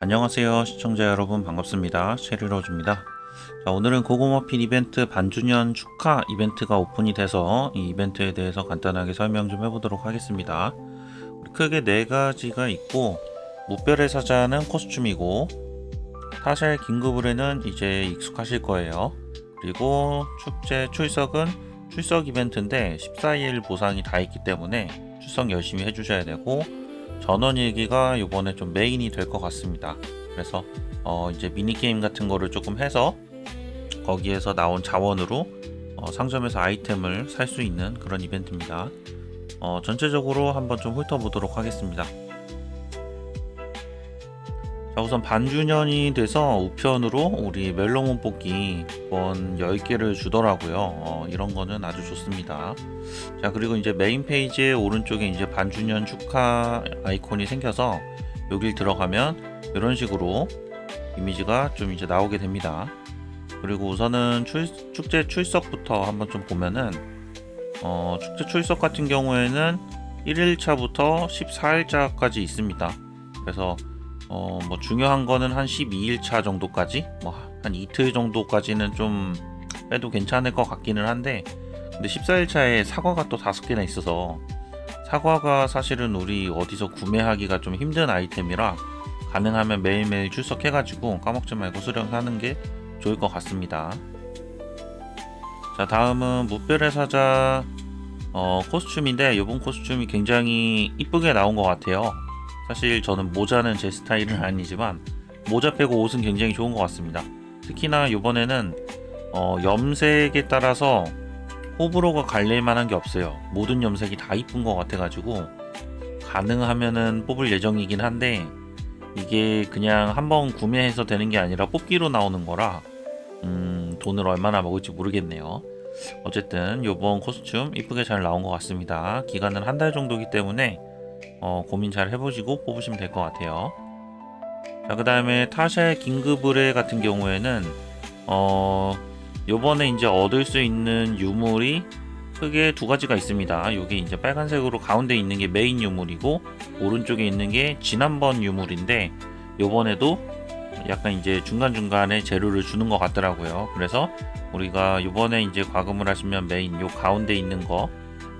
안녕하세요 시청자 여러분, 반갑습니다. 체리로즈입니다. 자, 오늘은 고고머핀 이벤트 반주년 축하 이벤트가 오픈이 돼서 이 이벤트에 대해서 간단하게 설명 좀 해보도록 하겠습니다. 크게 네 가지가 있고, 무별의 사자는 코스튬이고, 타샤의 긴급을에는 이제 익숙하실 거예요. 그리고 축제 출석은 출석 이벤트인데 14일 보상이 다 있기 때문에 출석 열심히 해주셔야 되고, 전원일기가 이번에 좀 메인이 될 것 같습니다. 그래서 이제 미니게임 같은 거를 조금 해서 거기에서 나온 자원으로 상점에서 아이템을 살 수 있는 그런 이벤트입니다. 전체적으로 한번 좀 훑어보도록 하겠습니다. 자, 우선 반주년이 돼서 우편으로 우리 멜로몬 뽑기 이번 10개를 주더라고요. 이런 거는 아주 좋습니다. 자, 그리고 이제 메인 페이지의 오른쪽에 이제 반주년 축하 아이콘이 생겨서 여길 들어가면 이런 식으로 이미지가 좀 이제 나오게 됩니다. 그리고 우선은 축제 출석부터 한번 좀 보면은 축제 출석 같은 경우에는 1일차부터 14일차까지 있습니다. 그래서 뭐 중요한 거는 한 12일차 정도까지, 뭐 한 이틀 정도까지는 좀 빼도 괜찮을 것 같기는 한데, 근데 14일차에 사과가 또 5개나 있어서 사과가 사실은 우리 어디서 구매하기가 좀 힘든 아이템이라 가능하면 매일매일 출석해가지고 까먹지 말고 수령하는 게 좋을 것 같습니다. 자, 다음은 무별의 사자 코스튬인데, 이번 코스튬이 굉장히 이쁘게 나온 것 같아요. 사실 저는 모자는 제 스타일은 아니지만 모자 빼고 옷은 굉장히 좋은 것 같습니다. 특히나 이번에는 염색에 따라서 호불호가 갈릴 만한 게 없어요. 모든 염색이 다 이쁜 것 같아가지고 가능하면은 뽑을 예정이긴 한데, 이게 그냥 한번 구매해서 되는 게 아니라 뽑기로 나오는 거라 돈을 얼마나 먹을지 모르겠네요. 어쨌든 이번 코스튬 이쁘게 잘 나온 것 같습니다. 기간은 한 달 정도이기 때문에 고민 잘 해보시고 뽑으시면 될 것 같아요. 자, 그 다음에 타샤의 긴급 의뢰 같은 경우에는 요번에 이제 얻을 수 있는 유물이 크게 두 가지가 있습니다. 요게 이제 빨간색으로 가운데 있는 게 메인 유물이고, 오른쪽에 있는 게 지난번 유물인데, 요번에도 약간 이제 중간중간에 재료를 주는 것 같더라고요. 그래서 우리가 요번에 이제 과금을 하시면 메인 요 가운데 있는 거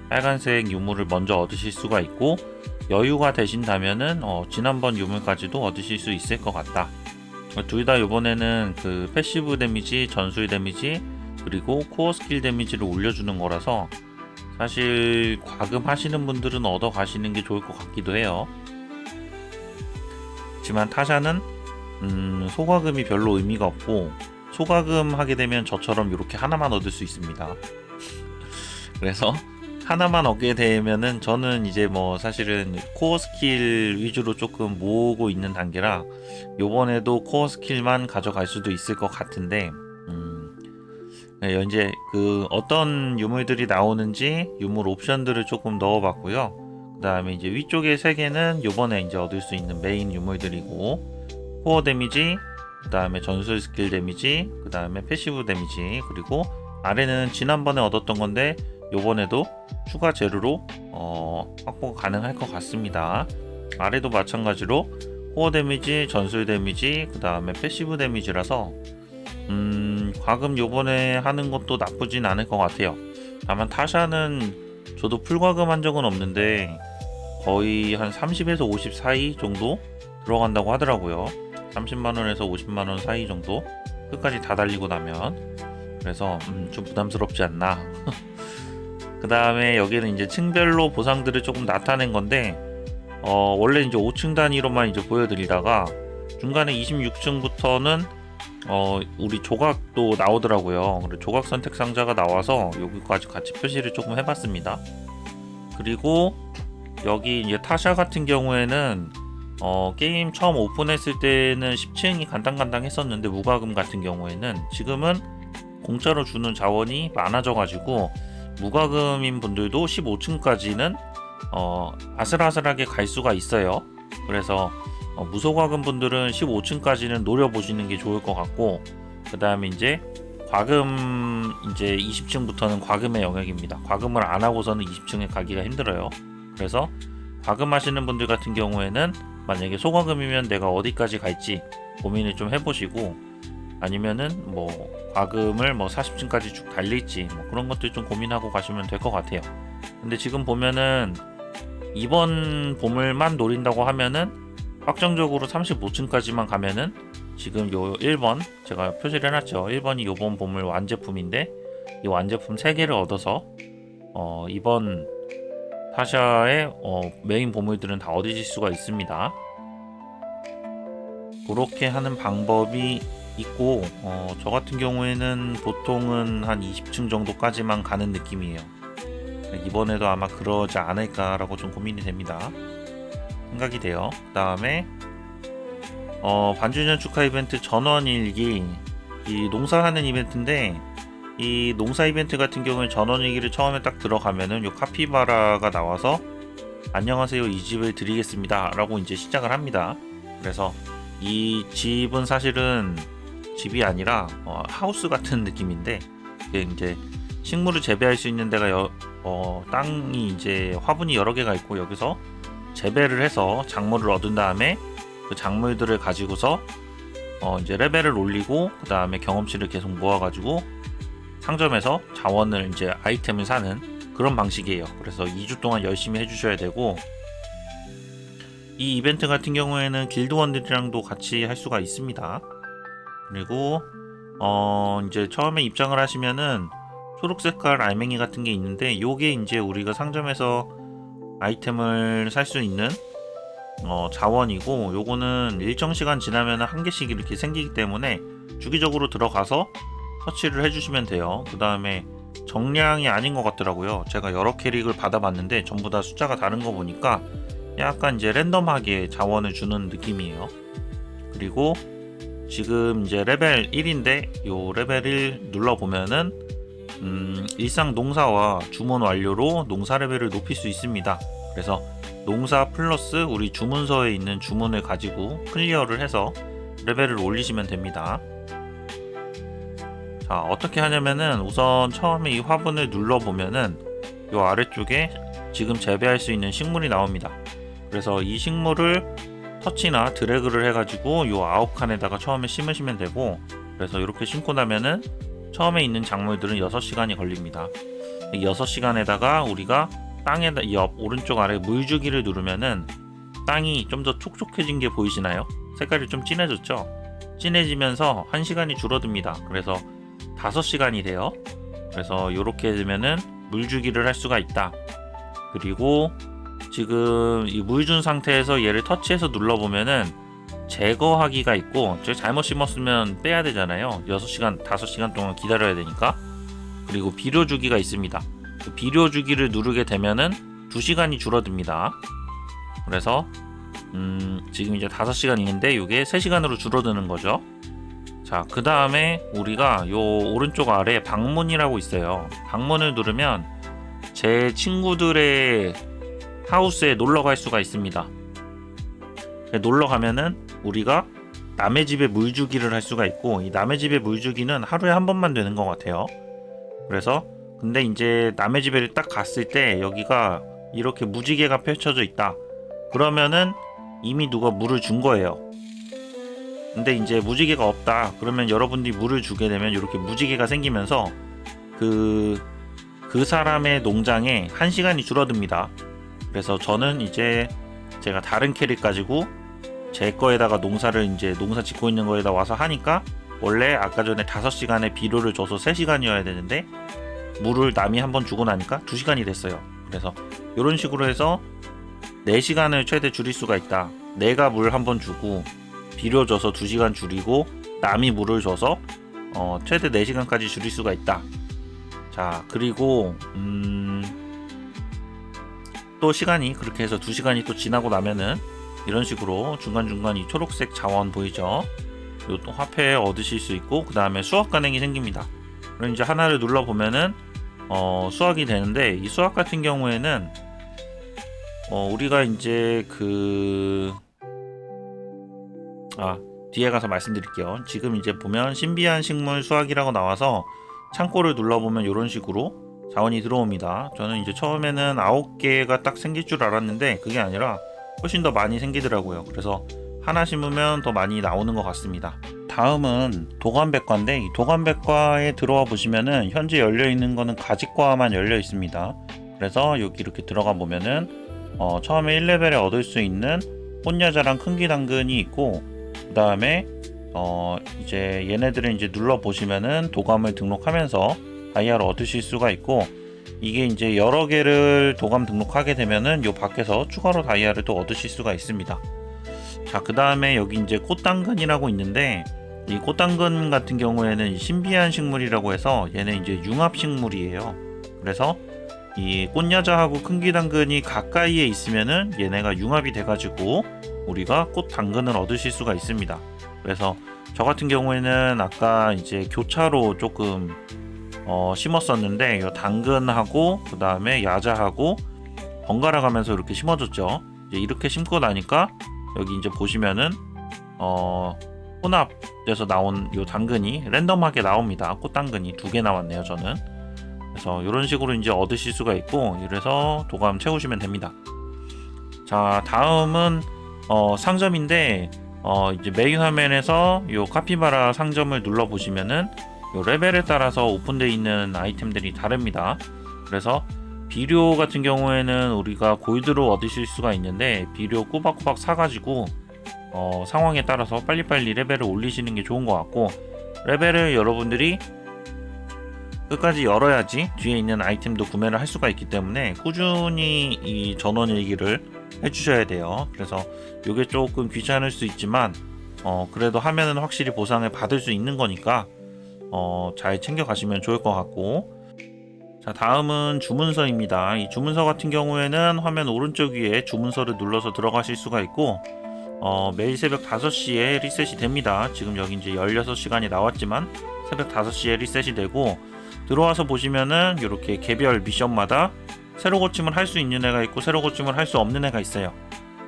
빨간색 유물을 먼저 얻으실 수가 있고, 여유가 되신다면은 지난번 유물까지도 얻으실 수 있을 것 같다. 둘 다 이번에는 그 패시브 데미지, 전술 데미지, 그리고 코어 스킬 데미지를 올려주는 거라서 사실 과금 하시는 분들은 얻어 가시는 게 좋을 것 같기도 해요. 하지만 타샤는 소과금이 별로 의미가 없고, 소과금 하게 되면 저처럼 이렇게 하나만 얻을 수 있습니다. 그래서 하나만 얻게 되면은 저는 이제 뭐 사실은 코어 스킬 위주로 조금 모으고 있는 단계라 요번에도 코어 스킬만 가져갈 수도 있을 것 같은데, 네, 이제 그 어떤 유물들이 나오는지 유물 옵션들을 조금 넣어봤고요. 그 다음에 이제 위쪽에 3개는 요번에 이제 얻을 수 있는 메인 유물들이고, 코어 데미지, 그 다음에 전술 스킬 데미지, 그 다음에 패시브 데미지, 그리고 아래는 지난번에 얻었던 건데 요번에도 추가 재료로 확보가 가능할 것 같습니다. 아래도 마찬가지로 코어 데미지, 전술 데미지, 그 다음에 패시브 데미지라서 과금 요번에 하는 것도 나쁘진 않을 것 같아요. 다만 타샤는 저도 풀과금 한 적은 없는데 거의 한 30에서 50 사이 정도 들어간다고 하더라고요. 30만원에서 50만원 사이 정도 끝까지 다 달리고 나면. 그래서 좀 부담스럽지 않나. 그 다음에 여기는 이제 층별로 보상들을 조금 나타낸 건데, 원래 이제 5층 단위로만 이제 보여드리다가 중간에 26층부터는 우리 조각도 나오더라고요. 그리고 조각 선택 상자가 나와서 여기까지 같이 표시를 조금 해봤습니다. 그리고 여기 이제 타샤 같은 경우에는 게임 처음 오픈했을 때는 10층이 간당간당 했었는데, 무과금 같은 경우에는 지금은 공짜로 주는 자원이 많아져가지고 무과금인 분들도 15층까지는 아슬아슬하게 갈 수가 있어요. 그래서 무소과금 분들은 15층까지는 노려보시는 게 좋을 것 같고, 그 다음에 이제 과금 이제 20층부터는 과금의 영역입니다. 과금을 안 하고서는 20층에 가기가 힘들어요. 그래서 과금하시는 분들 같은 경우에는 만약에 소과금이면 내가 어디까지 갈지 고민을 좀 해보시고, 아니면은 뭐 과금을 뭐 40층까지 쭉 달릴지 뭐 그런 것들 좀 고민하고 가시면 될 것 같아요. 근데 지금 보면은 이번 보물만 노린다고 하면은 확정적으로 35층까지만 가면은 지금 요 1번 제가 표시를 해놨죠. 1번이 요번 보물 완제품인데 이 완제품 3개를 얻어서 이번 타샤의 메인 보물들은 다 얻으실 수가 있습니다. 그렇게 하는 방법이 있고, 저 같은 경우에는 보통은 한 20층 정도까지만 가는 느낌이에요. 이번에도 아마 그러지 않을까라고 좀 고민이 됩니다. 생각이 돼요. 그 다음에 반주년 축하 이벤트 전원일기, 이 농사하는 이벤트인데, 이 농사 이벤트 같은 경우에 전원일기를 처음에 딱 들어가면은 요 카피바라가 나와서 안녕하세요, 이 집을 드리겠습니다 라고 이제 시작을 합니다. 그래서 이 집은 사실은 집이 아니라 하우스 같은 느낌인데, 이제 식물을 재배할 수 있는 데가 땅이 이제 화분이 여러 개가 있고, 여기서 재배를 해서 작물을 얻은 다음에 그 작물들을 가지고서 이제 레벨을 올리고, 그 다음에 경험치를 계속 모아가지고 상점에서 자원을 이제 아이템을 사는 그런 방식이에요. 그래서 2주 동안 열심히 해주셔야 되고, 이 이벤트 같은 경우에는 길드원들이랑도 같이 할 수가 있습니다. 그리고 이제 처음에 입장을 하시면은 초록 색깔 알맹이 같은 게 있는데, 요게 이제 우리가 상점에서 아이템을 살 수 있는 자원이고, 요거는 일정 시간 지나면 한 개씩 이렇게 생기기 때문에 주기적으로 들어가서 터치를 해주시면 돼요. 그 다음에 정량이 아닌 것 같더라고요. 제가 여러 캐릭을 받아봤는데 전부 다 숫자가 다른 거 보니까 약간 이제 랜덤하게 자원을 주는 느낌이에요. 그리고 지금 이제 레벨 1인데 요 레벨 1 눌러보면은 일상 농사와 주문 완료로 농사 레벨을 높일 수 있습니다. 그래서 농사 플러스 우리 주문서에 있는 주문을 가지고 클리어를 해서 레벨을 올리시면 됩니다. 자, 어떻게 하냐면은 우선 처음에 이 화분을 눌러보면은 요 아래쪽에 지금 재배할 수 있는 식물이 나옵니다. 그래서 이 식물을 터치나 드래그를 해가지고 요 9칸에다가 처음에 심으시면 되고, 그래서 이렇게 심고 나면은 처음에 있는 작물들은 6시간이 걸립니다. 이 6시간에다가 우리가 땅에다 옆 오른쪽 아래 물주기를 누르면은 땅이 좀 더 촉촉해진 게 보이시나요? 색깔이 좀 진해졌죠? 진해지면서 1시간이 줄어듭니다. 그래서 5시간이 돼요. 그래서 이렇게 되면은 물주기를 할 수가 있다. 그리고 지금 이 물 준 상태에서 얘를 터치해서 눌러보면은 제거하기가 있고, 제가 잘못 심었으면 빼야 되잖아요. 6시간, 5시간 동안 기다려야 되니까. 그리고 비료 주기가 있습니다. 그 비료 주기를 누르게 되면은 2시간이 줄어듭니다. 그래서 지금 이제 5시간인데 이게 3시간으로 줄어드는 거죠. 자, 그 다음에 우리가 요 오른쪽 아래 방문이라고 있어요. 방문을 누르면 제 친구들의 하우스에 놀러 갈 수가 있습니다. 놀러 가면은 우리가 남의 집에 물 주기를 할 수가 있고, 이 남의 집에 물 주기는 하루에 한 번만 되는 것 같아요. 그래서 근데 이제 남의 집에 딱 갔을 때 여기가 이렇게 무지개가 펼쳐져 있다. 그러면은 이미 누가 물을 준 거예요. 근데 이제 무지개가 없다. 그러면 여러분들이 물을 주게 되면 이렇게 무지개가 생기면서 그 사람의 농장에 1시간이 줄어듭니다. 그래서 저는 이제 제가 다른 캐릭 가지고 제 거에다가 농사를 이제 농사 짓고 있는 거에다 와서 하니까, 원래 아까 전에 5시간에 비료를 줘서 3시간이어야 되는데 물을 남이 한번 주고 나니까 2시간이 됐어요. 그래서 이런 식으로 해서 4시간을 최대 줄일 수가 있다. 내가 물 한번 주고 비료 줘서 2시간 줄이고 남이 물을 줘서 최대 4시간까지 줄일 수가 있다. 자, 그리고 또 시간이 그렇게 해서 2시간이 또 지나고 나면은 이런 식으로 중간중간 이 초록색 자원 보이죠? 요 또 화폐 얻으실 수 있고, 그 다음에 수확 가능이 생깁니다. 그럼 이제 하나를 눌러보면은 수확이 되는데, 이 수확 같은 경우에는 우리가 이제 뒤에 가서 말씀드릴게요. 지금 이제 보면 신비한 식물 수확이라고 나와서 창고를 눌러보면 이런 식으로 자원이 들어옵니다. 저는 이제 처음에는 9개가 딱 생길 줄 알았는데 그게 아니라 훨씬 더 많이 생기더라고요. 그래서 하나 심으면 더 많이 나오는 것 같습니다. 다음은 도감백과인데, 이 도감백과에 들어와 보시면은 현재 열려 있는 거는 가지과만 열려 있습니다. 그래서 여기 이렇게 들어가 보면은 처음에 1레벨에 얻을 수 있는 꽃야자랑 큰기 당근이 있고, 그 다음에 이제 얘네들을 이제 눌러 보시면은 도감을 등록하면서 다이아를 얻으실 수가 있고, 이게 이제 여러 개를 도감 등록하게 되면은 요 밖에서 추가로 다이아를 또 얻으실 수가 있습니다. 자, 그 다음에 여기 이제 꽃당근이라고 있는데, 이 꽃당근 같은 경우에는 신비한 식물이라고 해서 얘는 이제 융합 식물이에요. 그래서 이 꽃야자하고 큰기당근이 가까이에 있으면은 얘네가 융합이 돼가지고 우리가 꽃당근을 얻으실 수가 있습니다. 그래서 저 같은 경우에는 아까 이제 교차로 조금 심었었는데, 요 당근하고 그 다음에 야자하고 번갈아 가면서 이렇게 심어줬죠. 이제 이렇게 심고 나니까 여기 이제 보시면은 혼합돼서 나온 요 당근이 랜덤하게 나옵니다. 꽃당근이 2개 나왔네요, 저는. 그래서 이런 식으로 이제 얻으실 수가 있고, 이래서 도감 채우시면 됩니다. 자, 다음은 상점인데, 이제 메인 화면에서 요 카피바라 상점을 눌러 보시면은 요 레벨에 따라서 오픈되어 있는 아이템들이 다릅니다. 그래서 비료 같은 경우에는 우리가 골드로 얻으실 수가 있는데, 비료 꼬박꼬박 사가지고 상황에 따라서 빨리빨리 레벨을 올리시는 게 좋은 것 같고, 레벨을 여러분들이 끝까지 열어야지 뒤에 있는 아이템도 구매를 할 수가 있기 때문에 꾸준히 이 전원일기를 해주셔야 돼요. 그래서 이게 조금 귀찮을 수 있지만 그래도 하면은 확실히 보상을 받을 수 있는 거니까 잘 챙겨 가시면 좋을 것 같고, 자, 다음은 주문서입니다. 이 주문서 같은 경우에는 화면 오른쪽 위에 주문서를 눌러서 들어가실 수가 있고, 매일 새벽 5시에 리셋이 됩니다. 지금 여기 이제 16시간이 나왔지만 새벽 5시에 리셋이 되고, 들어와서 보시면은 이렇게 개별 미션마다 새로 고침을 할 수 있는 애가 있고 새로 고침을 할 수 없는 애가 있어요.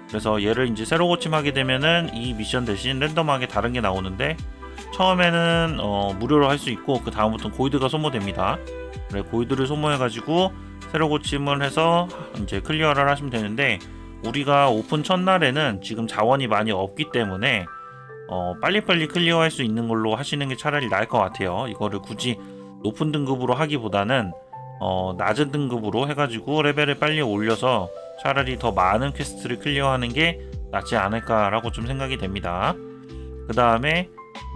그래서 얘를 이제 새로 고침하게 되면은 이 미션 대신 랜덤하게 다른 게 나오는데, 처음에는 무료로 할 수 있고 그 다음부터는 골드가 소모됩니다. 그래, 골드를 소모해가지고 새로 고침을 해서 이제 클리어를 하시면 되는데, 우리가 오픈 첫날에는 지금 자원이 많이 없기 때문에 빨리빨리 클리어할 수 있는 걸로 하시는 게 차라리 나을 것 같아요. 이거를 굳이 높은 등급으로 하기보다는 낮은 등급으로 해가지고 레벨을 빨리 올려서 차라리 더 많은 퀘스트를 클리어하는 게 낫지 않을까라고 좀 생각이 됩니다. 그 다음에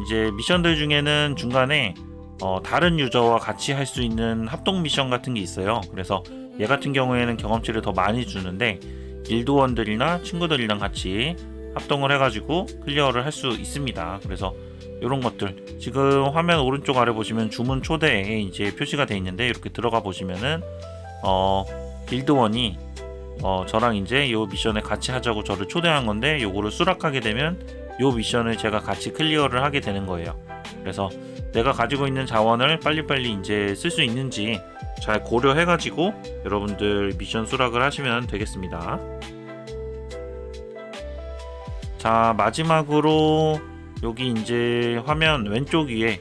이제 미션들 중에는 중간에 다른 유저와 같이 할 수 있는 합동 미션 같은 게 있어요. 그래서 얘 같은 경우에는 경험치를 더 많이 주는데, 길드원들이나 친구들이랑 같이 합동을 해가지고 클리어를 할 수 있습니다. 그래서 이런 것들, 지금 화면 오른쪽 아래 보시면 주문 초대에 이제 표시가 되어 있는데, 이렇게 들어가 보시면은 길드원이 저랑 이제 요 미션에 같이 하자고 저를 초대한 건데, 요거를 수락하게 되면 요 미션을 제가 같이 클리어를 하게 되는 거예요. 그래서 내가 가지고 있는 자원을 빨리빨리 이제 쓸 수 있는지 잘 고려해 가지고 여러분들 미션 수락을 하시면 되겠습니다. 자, 마지막으로 여기 이제 화면 왼쪽 위에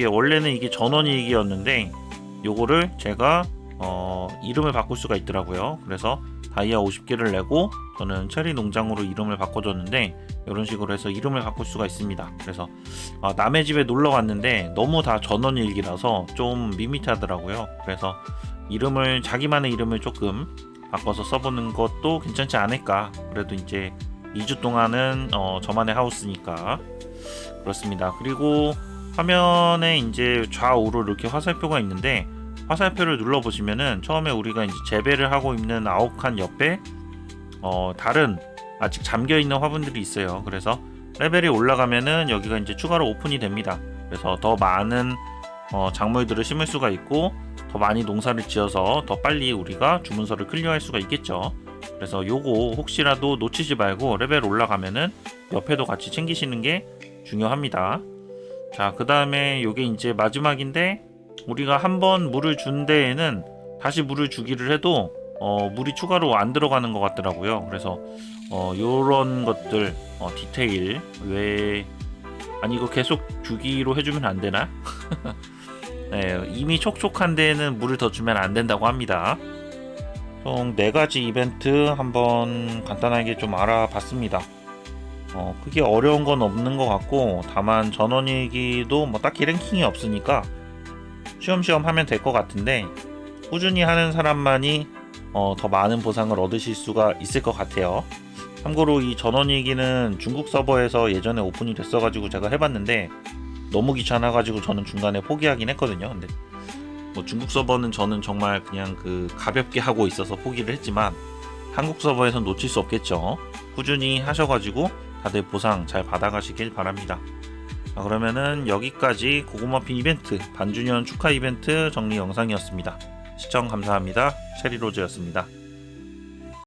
원래는 이게 전원일기였는데, 요거를 제가 이름을 바꿀 수가 있더라고요. 그래서 다이아 50개를 내고 저는 체리 농장으로 이름을 바꿔줬는데, 이런 식으로 해서 이름을 바꿀 수가 있습니다. 그래서 남의 집에 놀러 갔는데 너무 다 전원일기라서 좀 밋밋하더라고요. 그래서 자기만의 이름을 조금 바꿔서 써보는 것도 괜찮지 않을까. 그래도 이제 2주 동안은 저만의 하우스니까 그렇습니다. 그리고 화면에 이제 좌우로 이렇게 화살표가 있는데, 화살표를 눌러 보시면은 처음에 우리가 이제 재배를 하고 있는 아욱한 옆에 다른 아직 잠겨 있는 화분들이 있어요. 그래서 레벨이 올라가면은 여기가 이제 추가로 오픈이 됩니다. 그래서 더 많은 작물들을 심을 수가 있고, 더 많이 농사를 지어서 더 빨리 우리가 주문서를 클리어할 수가 있겠죠. 그래서 요거 혹시라도 놓치지 말고 레벨 올라가면은 옆에도 같이 챙기시는 게 중요합니다. 자, 그 다음에 요게 이제 마지막인데, 우리가 한번 물을 준 데에는 다시 물을 주기를 해도 물이 추가로 안 들어가는 것 같더라고요. 그래서 요런 것들 디테일, 아니 이거 계속 주기로 해주면 안 되나? 네, 이미 촉촉한 데에는 물을 더 주면 안 된다고 합니다. 총 4가지 이벤트 한번 간단하게 좀 알아봤습니다. 크게 어려운 건 없는 것 같고, 다만 전원일기도 뭐 딱히 랭킹이 없으니까 쉬엄쉬엄 하면 될 것 같은데, 꾸준히 하는 사람만이 더 많은 보상을 얻으실 수가 있을 것 같아요. 참고로 이 전원일기는 중국 서버에서 예전에 오픈이 됐어가지고 제가 해봤는데 너무 귀찮아가지고 저는 중간에 포기하긴 했거든요. 근데 뭐 중국 서버는 저는 정말 그냥 가볍게 하고 있어서 포기를 했지만 한국 서버에선 놓칠 수 없겠죠. 꾸준히 하셔가지고 다들 보상 잘 받아가시길 바랍니다. 그러면은 여기까지 고구마핀 이벤트 반주년 축하 이벤트 정리 영상이었습니다. 시청 감사합니다. 체리로즈였습니다.